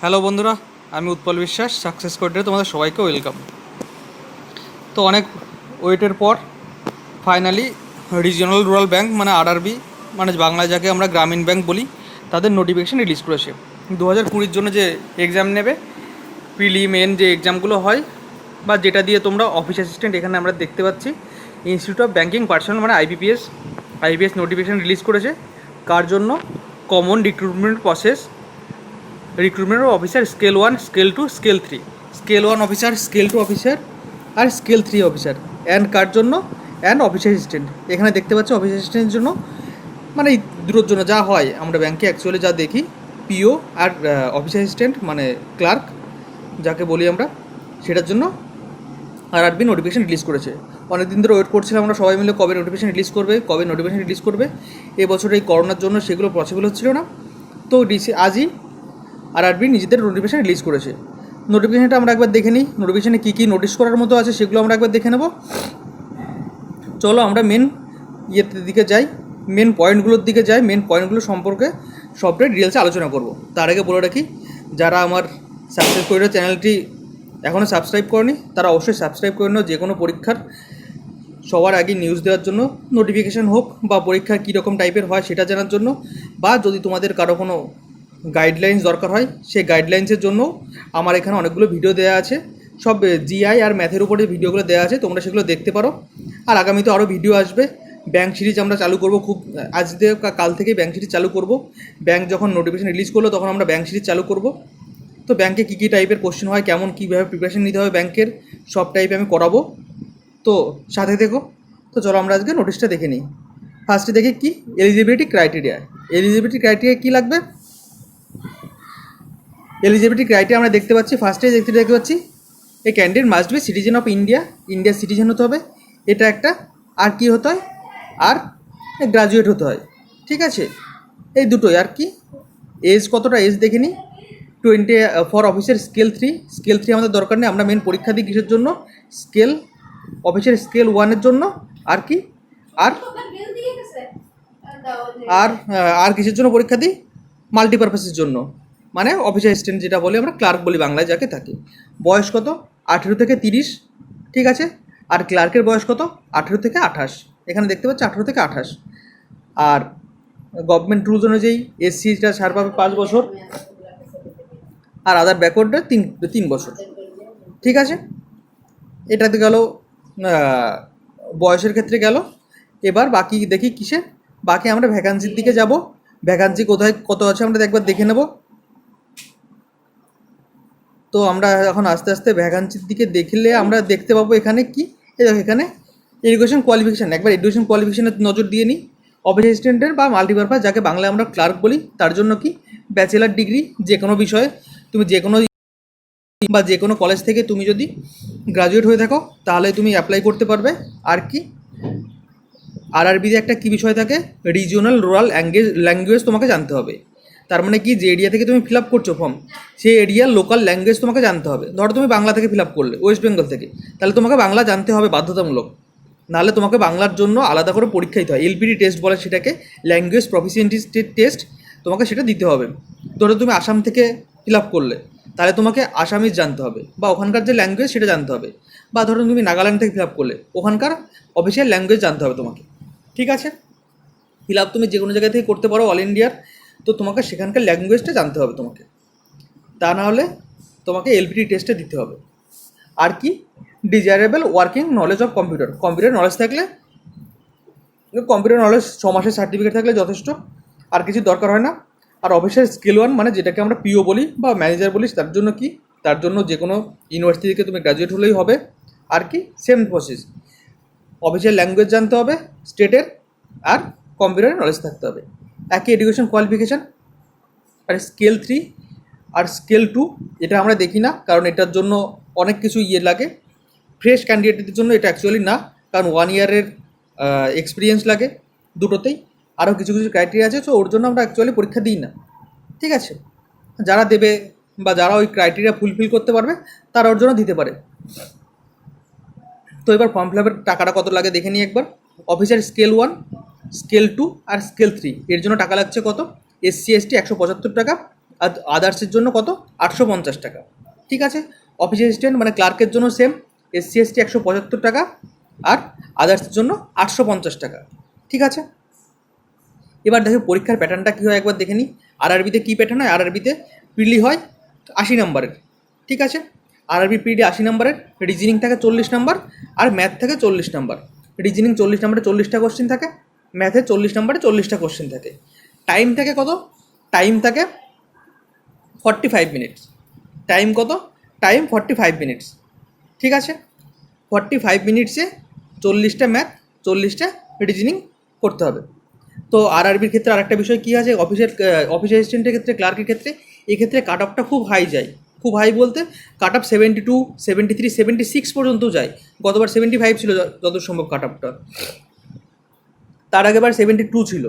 Hello বন্ধুরা, আমি উৎপল বিশ্বাস, সাকসেস কোর্ডে তোমাদের সবাইকে ওয়েলকাম। তো অনেক ওয়েটের পর ফাইনালি রিজিওনাল রুরাল ব্যাংক মানে আরআরবি, মানে বাংলায় যাকে আমরা গ্রামীণ ব্যাংক বলি, তাদের নোটিফিকেশান রিলিজ করেছে 2020 জন্য যে এক্সাম নেবে, প্রিলি মেন যে এক্সামগুলো হয় বা যেটা দিয়ে তোমরা অফিস অ্যাসিস্ট্যান্ট, এখানে আমরা দেখতে পাচ্ছি ইনস্টিটিউট অফ ব্যাঙ্কিং পার্সোনাল মানে আইবিপিএস নোটিফিকেশান রিলিজ করেছে। কার জন্য? Common recruitment process, recruitment officer scale 1, scale 2, scale 3, scale 1 officer, scale 2 officer আর স্কেল 3 অফিসার। অ্যান্ড কার জন্য? And office assistant. এখানে দেখতে পাচ্ছি অফিস অ্যাসিস্ট্যান্টের জন্য, মানে এই দুটোর জন্য যা হয় আমরা ব্যাংকে অ্যাকচুয়ালি যা দেখি, পিও আর অফিস অ্যাসিস্ট্যান্ট মানে ক্লার্ক যাকে বলি আমরা, সেটার জন্য আরআরবি নোটিফিকেশান রিলিজ করেছে। অনেক দিন ধরে ওয়েট করছিলাম আমরা সবাই মিলে, কবে নোটিফিকেশান রিলিজ করবে। এবছর এই করোনার জন্য সেগুলো পসিবল হচ্ছিল না। তো আজই আরআরবি নিজেদের নোটিফিকেশান রিলিজ করেছে। নোটিফিকেশানটা আমরা একবার দেখে নিই, নোটিফিকেশানে কী কী নোটিশ করার মতো আছে সেগুলো আমরা একবার দেখে নেব। চলো আমরা মেন দিকে যাই, মেন পয়েন্টগুলোর দিকে যাই, মেন পয়েন্টগুলো সম্পর্কে সবটাই ডিটেলসে আলোচনা করব। তার আগে বলে রাখি, যারা আমার সাবস্ক্রাইব করে চ্যানেলটি এখনও সাবস্ক্রাইব করেনি তারা অবশ্যই সাবস্ক্রাইব করে নাও, যে কোনো পরীক্ষার সবার আগে নিউজ দেওয়ার জন্য, নোটিফিকেশান হোক বা পরীক্ষা কীরকম টাইপের হয় সেটা জানার জন্য, বা যদি তোমাদের কারো কোনো গাইডলাইন্স দরকার হয় সেই গাইডলাইন্সের জন্য আমার এখানে অনেকগুলো ভিডিও দেওয়া আছে। সব জিআই আর ম্যাথের উপরে ভিডিওগুলো দেওয়া আছে, তোমরা সেগুলো দেখতে পারো। আর আগামীতে আরও ভিডিও আসবে। ব্যাংক সিরিজ আমরা চালু করব, খুব আজ থেকে কাল থেকেই ব্যাংক সিরিজ চালু করব। ব্যাংক যখন নোটিফিকেশান রিলিজ করলো তখন আমরা ব্যাংক সিরিজ চালু করব। তো ব্যাংকে কী কী টাইপের কোশ্চেন হয়, কেমন কীভাবে প্রিপারেশন নিতে হবে ব্যাংকের, সব টাইপে আমি করাবো। তো সাথে দেখো। তো চলো আমরা আজকে নোটিশটা দেখে নিই। ফার্স্টে দেখি কি এলিজিবিলিটি ক্রাইটেরিয়া কী লাগবে। এলিজিবিলিটি ক্রাইটেরিয়া আমরা দেখতে পাচ্ছি, ফার্স্টে দেখতে পাচ্ছি এ candidate must be citizen of ইন্ডিয়ার সিটিজেন হতে হবে, এটা একটা। আর কি হতে হয়? আর গ্রাজুয়েট হতে হয়, ঠিক আছে। এই দুটোই। আর কি এজ, কতটা এজ দেখে নিই। 20 ফর অফিসের স্কেল 3 আমাদের দরকার নেই, আমরা মেন পরীক্ষা দিই কিসের জন্য? অফিসের স্কেল 1-এর জন্য। আর কি আর আর আর কিসের জন্য পরীক্ষা দিই? মাল্টিপারপাসের জন্য, মানে অফিস অ্যাসিস্ট্যান্ট যেটা বলি আমরা, ক্লার্ক বলি বাংলায় যাকে, থাকে। বয়স কত? 18 থেকে 30, ঠিক আছে। আর ক্লার্কের বয়স কত? 18 থেকে 28। এখানে দেখতে পাচ্ছি 18 থেকে 28। আর গভর্নমেন্ট রুলস অনুযায়ী এসসিটা ছাড় পাবে 5 বছর, আর আদার ব্যাকওয়ার্ডে 3 বছর, ঠিক আছে। এটাতে গেল বয়সের ক্ষেত্রে গেল। এবার বাকি দেখি কিসে, বাকি আমরা ভ্যাকান্সির দিকে যাব। ভ্যাকান্সি কোথায় কত আছে আমরা একবার দেখে নেব। তো আমরা এখন আস্তে আস্তে ভ্যাকান্সির দিকে দেখলে আমরা দেখতে পাবো এখানে কি, এখানে এডুকেশন কোয়ালিফিকেশান, একবার এডুকেশন কোয়ালিফিকেশানের নজর দিয়ে নিই। অফিস অ্যাসিস্ট্যান্টের বা মাল্টিপারপাস যাকে বাংলায় আমরা ক্লার্ক বলি, তার জন্য কি ব্যাচেলার ডিগ্রি যে কোনো বিষয়ে, তুমি যে কোনো বা যে কোনো কলেজ থেকে তুমি যদি গ্রাজুয়েট হয়ে থাকো তাহলে তুমি অ্যাপ্লাই করতে পারবে। আর কি আরআরবিতে একটা কী বিষয় থাকে, রিজিওনাল রুরাল ল্যাঙ্গুয়েজ তোমাকে জানতে হবে। তার মানে কি, যে এরিয়া থেকে তুমি ফিল আপ করছো ফর্ম, সেই এরিয়ার লোকাল ল্যাঙ্গুয়েজ তোমাকে জানতে হবে। ধরো তুমি বাংলা থেকে ফিল আপ করলে, ওয়েস্ট বেঙ্গল থেকে, তাহলে তোমাকে বাংলা জানতে হবে বাধ্যতামূলক, নাহলে তোমাকে বাংলার জন্য আলাদা করে পরীক্ষা দিতে হয়। এলপিডি টেস্ট বলে সেটাকে, ল্যাঙ্গুয়েজ প্রফিসিয়েন্সি টেস্ট, তোমাকে সেটা দিতে হবে। ধরো তুমি আসাম থেকে ফিল আপ করলে, তাহলে তোমাকে আসামিজ জানতে হবে বা ওখানকার যে ল্যাঙ্গুয়েজ সেটা জানতে হবে। বা ধরো তুমি নাগাল্যান্ড থেকে ফিল আপ করলে, ওখানকার অফিসিয়াল ল্যাঙ্গুয়েজ জানতে হবে তোমাকে, ঠিক আছে। ফিল আপ তুমি যে কোনো জায়গা থেকে করতে পারো অল ইন্ডিয়ার, তো তোমাকে সেখানকার ল্যাঙ্গুয়েজটা জানতে হবে তোমাকে, তা না হলে তোমাকে এলপিটি টেস্টে দিতে হবে। আর কি desirable working knowledge of computer knowledge থাকলে, কম্পিউটার নলেজ 6 মাসের সার্টিফিকেট থাকলে যথেষ্ট, আর কিছু দরকার হয় না। আর অফিসের স্কেল 1 মানে যেটাকে আমরা পিও বলি বা ম্যানেজার বলি, তার জন্য কি, তার জন্য যে কোনো ইউনিভার্সিটি থেকে তুমি গ্র্যাজুয়েট হলেই হবে। আর কি সেম প্রসেস, অফিসিয়াল ল্যাঙ্গুয়েজ জানতে হবে স্টেটের, আর কম্পিউটারের নলেজ থাকতে হবে। একই এডুকেশন কোয়ালিফিকেশান। আর স্কেল 3 আর স্কেল 2 এটা আমরা দেখি না, কারণ এটার জন্য অনেক কিছু লাগে। ফ্রেশ ক্যান্ডিডেটদের জন্য এটা অ্যাকচুয়ালি না, কারণ 1 ইয়ারের এক্সপিরিয়েন্স লাগে দুটোতেই। আরও কিছু কিছু ক্রাইটেরিয়া আছে, তো ওর জন্য আমরা অ্যাকচুয়ালি পরীক্ষা দিই না, ঠিক আছে। যারা দেবে বা যারা ওই ক্রাইটেরিয়া ফুলফিল করতে পারবে তারা ওর জন্য দিতে পারে। তো এবার ফর্ম ফিল আপের টাকাটা কত লাগে দেখে নিই একবার। অফিসের স্কেল 1, স্কেল 2 আর স্কেল 3 এর জন্য টাকা লাগছে কত? SC ST 175 টাকা, আর আদার্সের জন্য কত 850 টাকা। ঠিক আছে, অফিস অ্যাসিস্ট্যান্ট মানে ক্লার্কের জন্য সেম, SC ST 175 টাকা আর আদার্সের জন্য 850 টাকা। ঠিক আছে, এবার দেখো পরীক্ষার প্যাটার্নটা কী হয় একবার দেখে নিই। আরআরবিতে কী প্যাটার্ন হয়, আরআরবিতে প্রিলি হয় 80 নম্বরের। ঠিক আছে, আরআরবি প্রিলি 80 নম্বরের, রিজনিং থাকে 40 নম্বর আর ম্যাথ থাকে 40 নম্বর। রিজনিং 40 নম্বরে 40টা কোশ্চেন থাকে, ম্যাথে 40 নম্বরে 40টা কোশ্চেন থাকে। টাইম থাকে কত, টাইম থাকে 45 মিনিটস। টাইম কত, টাইম 45 মিনিটস। ঠিক আছে, 45 মিনিটসে 40টা ম্যাথ 40টা রিজনিং করতে হবে। তো আরআরবির ক্ষেত্রে আরেকটা বিষয় কী আছে, অফিস অ্যাসিস্ট্যান্টের ক্ষেত্রে, ক্লার্কের ক্ষেত্রে এক্ষেত্রে কাট অফটা খুব হাই যায়। খুব হাই বলতে কাট অফ 72, 73, 76 পর্যন্ত যায়। গতবার 75 ছিল যত সম্ভব কাট অফটা, তার আগেবার 72 ছিল।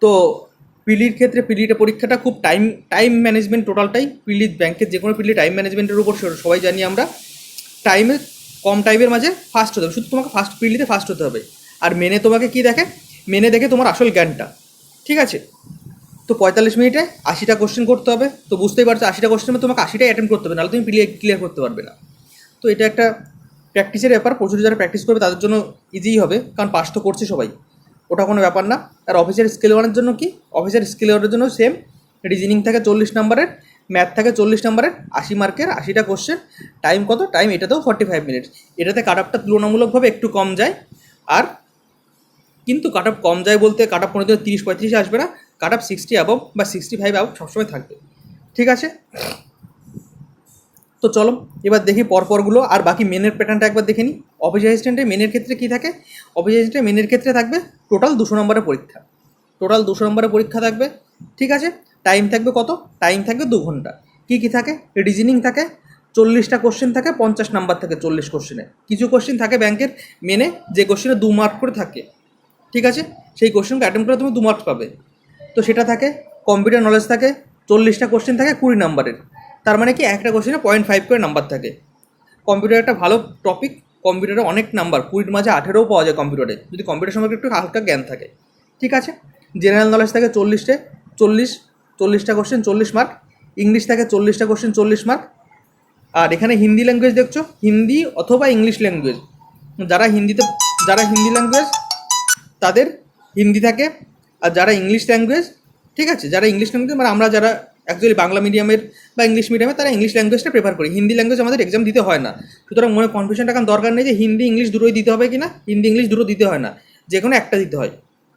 তো পিলির ক্ষেত্রে পিলিটা পরীক্ষাটা খুব টাইম ম্যানেজমেন্ট টোটালটাই পিলি, ব্যাংকের যে কোনো পিলি টাইম ম্যানেজমেন্টের উপর সবাই জানি আমরা। টাইমে কম টাইমের মাঝে ফাস্ট হতে হবে, শুধু তোমাকে পিলিতে ফাস্ট হতে হবে। আর মেনে তোমাকে কি দেখে, মেনে দেখে তোমার আসল জ্ঞানটা। ঠিক আছে, তো 45 মিনিটে 80টা কোশ্চেন করতে হবে। তো বুঝতেই পারছো 80টা কোশ্চেনে তোমাকে 80টাই অ্যাটেম্প করতে হবে, নাহলে তুমি ক্লিয়ার করতে পারবে না। তো এটা একটা প্র্যাকটিসের ব্যাপার, প্রচুর যারা প্র্যাকটিস করবে তাদের জন্য ইজিই হবে, কারণ পাস তো করছে সবাই, ওটা কোনো ব্যাপার না। আর অফিসের স্কেল ওয়ানের জন্য কি, অফিসের স্কেল ওয়ানের জন্য সেম, রিজনিং থাকে 40 নম্বরের, ম্যাথ থাকে 40 নম্বরের, 80 মার্কের 80টা কোশ্চেন। টাইম কত, টাইম এটাতেও 45 মিনিটস। এটাতে কাট অফটা তুলনামূলকভাবে একটু কম যায়। আর কিন্তু কাট অফ কম যায় বলতে কাট অফ কোনো দিন 30-35 আসবে না, কাট অফ 60 অ্যাবভ বা 65 অ্যাবভ সবসময় থাকবে। ঠিক আছে, তো চলো এবার দেখি পরপরগুলো। আর বাকি মেনের প্যাটার্নটা একবার দেখে নিই। অফিস অ্যাসিস্ট্যান্টের মেনের ক্ষেত্রে কী থাকে, অফিস অ্যাসিস্ট্যান্টের মেনের ক্ষেত্রে থাকবে টোটাল 200 নম্বরের পরীক্ষা, টোটাল 200 নম্বরের পরীক্ষা থাকবে। ঠিক আছে, টাইম থাকবে কত, টাইম থাকবে 2 ঘন্টা। কী কী থাকে, রিজনিং থাকে 40টা কোশ্চেন থাকে, 50 নাম্বার থাকে 40 কোশ্চেনে। কিছু কোশ্চেন থাকে ব্যাংকের মেনে যে কোশ্চেনে 2 মার্ক করে থাকে। ঠিক আছে, সেই কোশ্চেনকে অ্যাটেম্প করে তুমি 2 মার্কস পাবে। তো সেটা থাকে। কম্পিউটার নলেজ থাকে 40টা কোশ্চেন থাকে 20 নাম্বারের, তার মানে কি একটা কোশ্চেনে 0.5 করে নাম্বার থাকে। কম্পিউটার একটা ভালো টপিক, কম্পিউটারে অনেক নাম্বার, 20 মাঝে 18ও পাওয়া যায় কম্পিউটারে, যদি কম্পিউটার সম্পর্কে একটু হালকা জ্ঞান থাকে। ঠিক আছে, জেনারেল নলেজ থাকে 40টা কোশ্চেন 40 মার্ক। ইংলিশ থাকে 40টা কোশ্চেন 40 মার্ক। আর এখানে হিন্দি ল্যাঙ্গুয়েজ দেখছো, হিন্দি অথবা ইংলিশ ল্যাঙ্গুয়েজ, যারা হিন্দি ল্যাঙ্গুয়েজ তাদের হিন্দি থাকে। আর যারা ইংলিশ ল্যাঙ্গুয়েজ, ঠিক আছে, যারা ইংলিশ ল্যাঙ্গুয়েজ মানে আমরা যারা অ্যাকচুয়ালি বাংলা মিডিয়ামের বা ইংলিশ মিডিয়ামের, তারা ইংলিশ ল্যাঙ্গুয়েজটা প্রেফার করি। হিন্দি ল্যাঙ্গুয়েজ আমাদের এক্সাম দিতে হয় না, সুতরাং মনে কনফিউশনটা কারণ দরকার নেই যে হিন্দি ইংলিশ দুটোই দিতে হবে কি না। হিন্দি ইংলিশ দুটো দিতে হয় না, যে কোনো একটা দিতে হয়।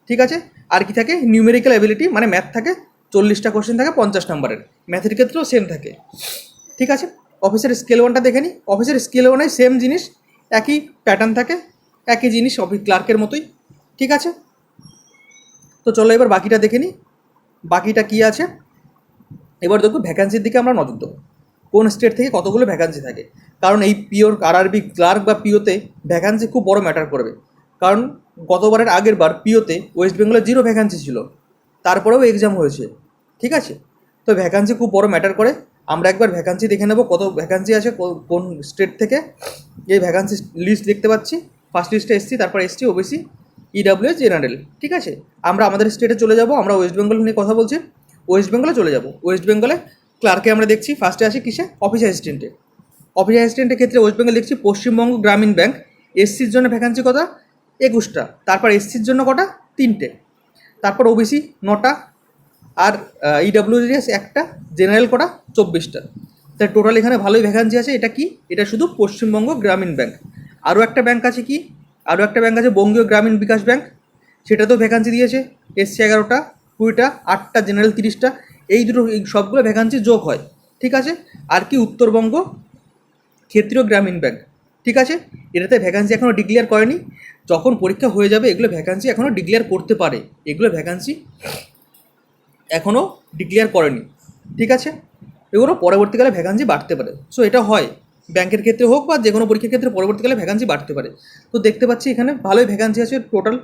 ঠিক আছে, আর কি থাকে, নিউমেরিক্যাল অ্যাবিলিটি মানে ম্যাথ থাকে 40টা কোশ্চেন থাকে 50 নম্বরের, ম্যাথের ক্ষেত্রেও সেম থাকে। ঠিক আছে, অফিসের স্কেল ওয়ানটা দেখে নিই। অফিসের স্কেল ওয়ানে সেম জিনিস, একই প্যাটার্ন থাকে, একই জিনিস অফিস ক্লার্কের মতোই। ঠিক আছে, তো চলো এবার বাকিটা দেখে নিই। বাকিটা কী আছে এবার দেখো, ভ্যাকান্সির দিকে আমরা নজর দেবো, কোন স্টেট থেকে কতগুলো ভ্যাকান্সি থাকে। কারণ এই পিওর আরআরবি ক্লার্ক বা পিওতে ভ্যাকান্সি খুব বড় ম্যাটার করবে। কারণ গতবারের আগের বার পিওতে ওয়েস্ট বেঙ্গলে 0 ভ্যাকান্সি ছিল, তারপরেও এক্সাম হয়েছে। ঠিক আছে, তো ভ্যাকান্সি খুব বড় ম্যাটার করে। আমরা একবার ভ্যাকান্সি দেখে নেবো কত ভ্যাকান্সি আছে কোন স্টেট থেকে। এই ভ্যাকান্সি লিস্ট দেখতে পাচ্ছি, ফার্স্ট লিস্টে এসসি, তারপর এসটি, ওবিসি, ইডাব্লিউএস, জেনারেল। ঠিক আছে, আমরা আমাদের স্টেটে চলে যাব, আমরা ওয়েস্ট বেঙ্গল নিয়ে কথা বলছি, ওয়েস্ট বেঙ্গলে চলে যাব। ওয়েস্ট বেঙ্গলে ক্লার্কে আমরা দেখছি ফার্স্টে আসি কিসে, অফিস অ্যাসিস্ট্যান্টে। অফিস অ্যাসিস্ট্যান্টের ক্ষেত্রে ওয়েস্ট বেঙ্গল দেখছি পশ্চিমবঙ্গ গ্রামীণ ব্যাংক, এসসির জন্য ভ্যাকান্সি কটা, 21টা। তারপর এসসির জন্য কটা, 3টে। তারপর ওবিসি 9টা, আর ইডাব্লিউএস 1টা, জেনারেল কটা, 24টা। তাই টোটাল এখানে ভালোই ভ্যাকান্সি আছে। এটা কি, এটা শুধু পশ্চিমবঙ্গ গ্রামীণ ব্যাংক। আরও একটা ব্যাংক আছে কি, আরও একটা ব্যাংক আছে বঙ্গীয় গ্রামীণ বিকাশ ব্যাংক, সেটাতেও ভ্যাকান্সি দিয়েছে। এসসি 11টা, 20টা, 8টা, জেনারেল 30টা। এই দুটো সবগুলো ভ্যাকান্সি যোগ হয়। ঠিক আছে, আর কি উত্তরবঙ্গ ক্ষেত্রীয় গ্রামীণ ব্যাংক। ঠিক আছে, এটাতে ভ্যাকান্সি এখনও ডিক্লেয়ার করেনি, যখন পরীক্ষা হয়ে যাবে এগুলো ভ্যাকান্সি এখনও ডিক্লেয়ার করতে পারে, এগুলো ভ্যাকান্সি এখনও ডিক্লেয়ার করেনি। ঠিক আছে, এগুলো পরবর্তীকালে ভ্যাকান্সি বাড়তে পারে। সো এটা হয় ব্যাংকের ক্ষেত্রে হোক বা যে কোনো পরীক্ষার ক্ষেত্রে পরবর্তীকালে ভ্যাকান্সি বাড়তে পারে। তো দেখতে পাচ্ছি এখানে ভালোই ভ্যাকান্সি আছে। টোটাল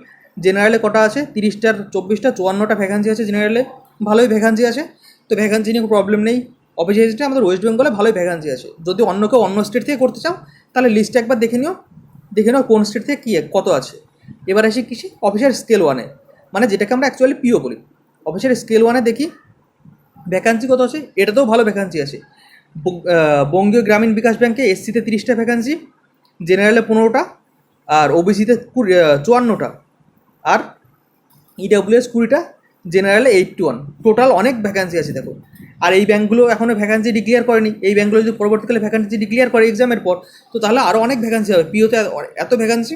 জেনারেলে কটা আছে, 30টার 24টা, 54টা ভ্যাকান্সি আছে জেনারেলে, ভালোই ভ্যাকান্সি আছে। তো ভ্যাকান্সি নিয়ে প্রবলেম নেই। অফিস অ্যাসিস্ট্যান্ট আমাদের ওয়েস্ট বেঙ্গলে ভালোই ভ্যাকান্সি আছে। যদি অন্য কেউ অন্য স্টেট থেকে করতে চাও তাহলে লিস্টটা একবার দেখে নাও কোন স্টেট থেকে কী কত আছে। এবার আসি কিসে, অফিসের স্কেল ওয়ানে, মানে যেটাকে আমরা অ্যাকচুয়ালি পিও বলি। অফিসের স্কেল ওয়ানে দেখি ভ্যাকান্সি কত আছে, এটাতেও ভালো ভ্যাকান্সি আছে। বঙ্গীয় গ্রামীণ বিকাশ ব্যাংকে এসসিতে 30টা ভ্যাকান্সি, জেনারেলে 15টা, আর ওবিসিতে 54টা, আর ইডাব্লিউএস 20টা, জেনারেলে 81। টোটাল অনেক ভ্যাকান্সি আছে দেখো। আর এই ব্যাঙ্কগুলো এখনও ভ্যাকান্সি ডিক্লিয়ার করেনি। এই ব্যাঙ্কগুলো যদি পরবর্তীকালে ভ্যাকান্সি ডিক্লিয়ার করে এক্সামের পর, তো তাহলে আরও অনেক ভ্যাকান্সি হবে। পিওতে এত ভ্যাকান্সি,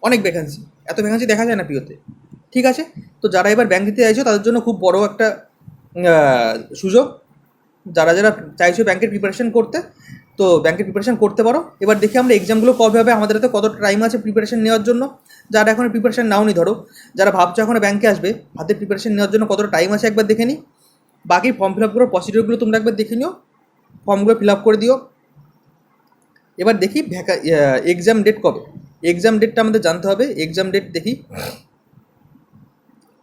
অনেক ভ্যাকান্সি, এত ভ্যাকান্সি দেখা যায় না পিওতে। ঠিক আছে, তো যারা এবার ব্যাঙ্ক দিতে চাইছো তাদের জন্য খুব বড় একটা সুযোগ। যারা যারা চাইছো ব্যাংকের প্রিপারেশন করতে, তো ব্যাংকের প্রিপারেশন করতে পারো। এবার দেখি আমরা এক্সামগুলো কবে হবে, আমাদের হাতে কত টাইম আছে প্রিপারেশন নেওয়ার জন্য। যারা এখন প্রিপারেশন নাও নি, ধরো যারা ভাবছো এখন ব্যাংকে আসবে, হাতে প্রিপারেশন নেওয়ার জন্য কতটা টাইম আছে একবার দেখে নিই। বাকি ফর্ম ফিল আপ করার প্রসিডিওরগুলো তোমরা একবার দেখে নিও, ফর্মগুলো ফিল আপ করে দিও। এবার দেখি এক্সাম ডেট কবে। এক্সাম ডেটটা আমাদের জানতে হবে। এক্সাম ডেট দেখি,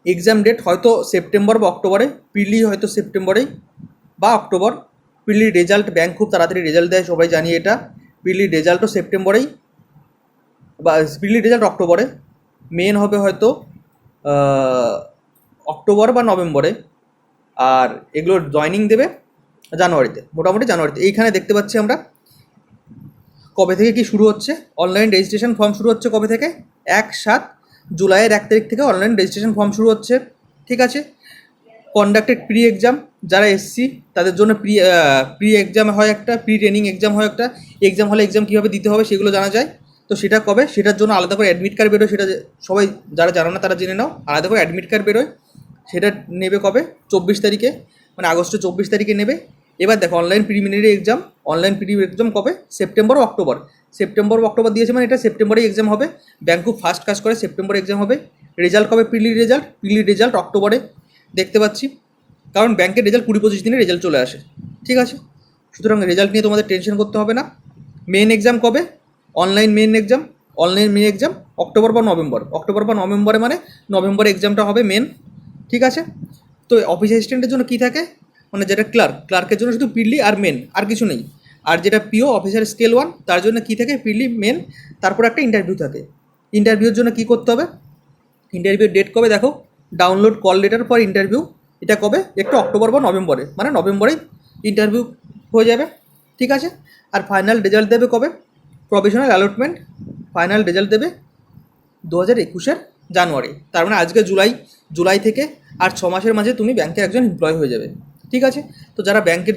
এক্সাম ডেট হয়তো সেপ্টেম্বর বা অক্টোবরে, প্রিলি হয়তো সেপ্টেম্বরেই বা অক্টোবর। প্রিলির রেজাল্ট, ব্যাংক খুব তাড়াতাড়ি রেজাল্ট দেয়, সবাই জানি এটা। প্রিলির রেজাল্টও সেপ্টেম্বরেই বা প্রিলির রেজাল্ট অক্টোবরে, মেন হবে হয়তো অক্টোবর বা নভেম্বরে, আর এগুলোর জয়নিং দেবে জানুয়ারিতে, মোটামুটি জানুয়ারিতে। এইখানে দেখতে পাচ্ছি আমরা কবে থেকে কি শুরু হচ্ছে। অনলাইন রেজিস্ট্রেশন ফর্ম শুরু হচ্ছে কবে থেকে, 1/7 জুলাইয়ের 1 তারিখ থেকে অনলাইন রেজিস্ট্রেশন ফর্ম শুরু হচ্ছে। ঠিক আছে, কন্ডাক্টেড প্রি এক্সাম, যারা এসসি তাদের জন্য প্রি এক্সাম হয় একটা, প্রি ট্রেনিং এক্সাম হয় একটা। এক্সাম হলে এক্সাম কীভাবে দিতে হবে সেগুলো জানা যায়। তো সেটা কবে, সেটার জন্য আলাদা করে অ্যাডমিট কার্ড বেরোয়, সেটা সবাই যারা জানো না তারা জেনে নাও। আলাদা করে অ্যাডমিট কার্ড বেরোয়, সেটা নেবে কবে, 24 তারিখে, মানে আগস্টের 24 তারিখে নেবে। এবার দেখো online preliminary exam, online pre exam কবে, সেপ্টেম্বর ও অক্টোবর। সেপ্টেম্বর ও অক্টোবর দিয়েছে মানে এটা সেপ্টেম্বরেই এক্সাম হবে। ব্যাংক খুব ফাস্ট কাজ করে, সেপ্টেম্বরে এক্সাম হবে। রেজাল্ট কবে, প্রিলি রেজাল্ট অক্টোবরে দেখতে পাচ্ছি, কারণ ব্যাংকের রেজাল্ট 20-25 দিনে রেজাল্ট চলে আসে। ঠিক আছে, সুতরাং রেজাল্ট নিয়ে তোমাদের টেনশন করতে হবে না। মেন এক্সাম কবে, অনলাইন মেন এক্সাম অক্টোবর বা নভেম্বর। অক্টোবর বা নভেম্বরে মানে নভেম্বরে এক্সামটা হবে মেন। ঠিক আছে, তো অফিস অ্যাসিস্ট্যান্টের জন্য কী থাকে, মানে যেটা ক্লার্কের জন্য শুধু প্রিলি আর মেন, আর কিছু নেই। আর যেটা পিও অফিসার স্কেল 1, তার জন্য কী থাকে, প্রিলি, মেন, তারপর একটা ইন্টারভিউ থাকে। ইন্টারভিউর জন্য কী করতে হবে, ইন্টারভিউর ডেট কবে দেখো, download call letter for interview, এটা কবে, একটু অক্টোবর বা নভেম্বরে, মানে নভেম্বরেই ইন্টারভিউ হয়ে যাবে। ঠিক আছে, আর ফাইনাল রেজাল্ট দেবে কবে, প্রভিশনাল অ্যালটমেন্ট ফাইনাল রেজাল্ট দেবে 2021-এর জানুয়ারি। তার মানে আজকে জুলাই থেকে আর 6 মাসের মাঝে তুমি ব্যাংকে একজন এমপ্লয় হয়ে যাবে। ঠিক আছে, তো যারা ব্যাংকের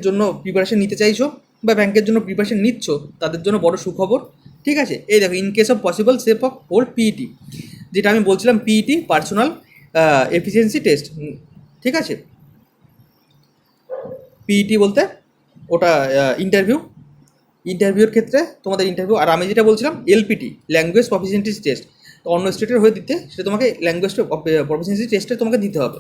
জন্য প্রিপারেশন নিতে চাইছো বা ব্যাংকের জন্য প্রিপারেশন নিচ্ছ, তাদের জন্য বড় সুখবর। ঠিক আছে, এই দেখো, in case of possible shape of hold PET, যেটা আমি বলছিলাম, পিইটি পার্সোনাল এফিসিয়েন্সি টেস্ট। ঠিক আছে, পিইটি বলতে ওটা ইন্টারভিউর ক্ষেত্রে তোমাদের ইন্টারভিউ। আর আমি যেটা বলছিলাম এলপিটি, ল্যাঙ্গুয়েজ প্রফিসিয়েন্সি টেস্ট, তো অন্য স্টেটের হয়ে দিতে সেটা তোমাকে ল্যাঙ্গুয়েজ প্রফিসিয়েন্সি টেস্টে তোমাকে দিতে হবে।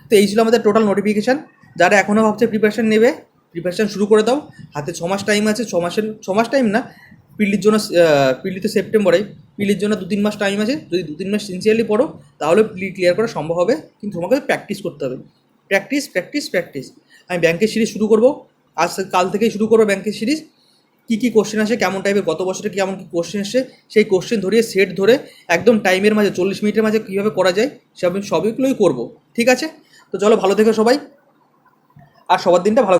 তো এই ছিল আমাদের টোটাল নোটিফিকেশান। যারা এখনও ভাবছে প্রিপারেশান নেবে, প্রিপারেশান শুরু করে দাও। হাতে 6 মাস টাইম আছে। 6 মাস টাইম না, পিলির জন্য, পিলি তো সেপ্টেম্বরে, পিলির জন্য 2-3 মাস টাইম আছে। যদি 2-3 মাস সিনসিয়ারলি পড়ো তাহলে পিলি ক্লিয়ার করা সম্ভব হবে, কিন্তু তোমাকে প্র্যাকটিস করতে হবে। প্র্যাকটিস। আমি ব্যাংকের সিরিজ শুরু করবো, কাল থেকেই শুরু করবো ব্যাংকের সিরিজ। কী কোশ্চেন আসে, কেমন টাইপের, গত বছরে কেমন কী কোশ্চেন এসে, সেই কোশ্চেন ধরিয়ে সেট ধরে একদম টাইমের মাঝে 40 মিনিটের মাঝে কীভাবে করা যায় সবগুলোই করবো। ঠিক আছে, তো চলো, ভালো থেকো সবাই, আর সবার দিনটা ভালো।